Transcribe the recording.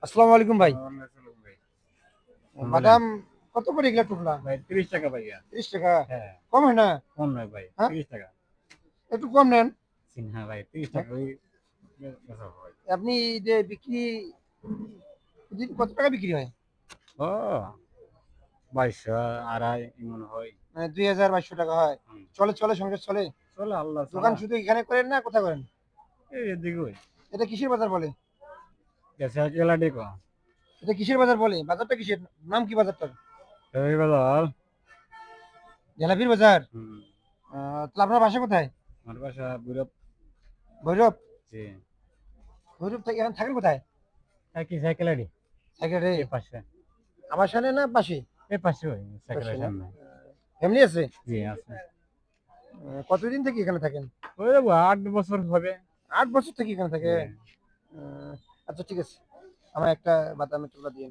আসসালামু আলাইকুম ভাই। ভাই বলেন বাদাম কত করে এগুলা টুকলা? ভাই 30 টাকা ভাইয়া। 30 টাকা। হ্যাঁ, কম হয় না? কম নয় ভাই, হ্যাঁ, 30 টাকা। একটু কম নেন। হ্যাঁ ভাই, 30 হ্যাঁ? টাকা ওই বেচা হয়। আপনি যে বিক্রি প্রতিদিন কত টাকা বিক্রি হয়? ও 2200 আড়াই এমন হয়। মানে 2000-2200 টাকা হয়। হুম। চলে চলে সংসার চলে? চলে আল্লাহ দোকান ছাড়া। শুধু এখানে করেন না কোথায় করেন? এই এদিকে ওই এটা কিসের বাজার বলে? গেছে কেলা দেখো। এটা কিসের বাজার বলে? বাজারটা কিসের? নাম কি বাজারটার? এই বাজার। জেলাপির বাজার। হুম। তাহলে আপনার বাসা কোথায়? আমার বাসা বুড়াপ। ভৈরব। জি। ভৈরব থেকে এখন থাকেন কোথায়? কি সাইকেলারি সাইকেলে। এ পাশে। আমার সামনে না পাশে? এ পাশে ওই পাশে সাইকেলের না? সামনে। ফ্যামিলি আছে? জি আছে। কতদিন থেকে এখানে থাকেন? ওই 8 বছর হবে। 8 বছর থেকে এখানে জি। থাকেন? আচ্ছা ঠিক আছে। আমার একটা বাদামের টুকরা দিন।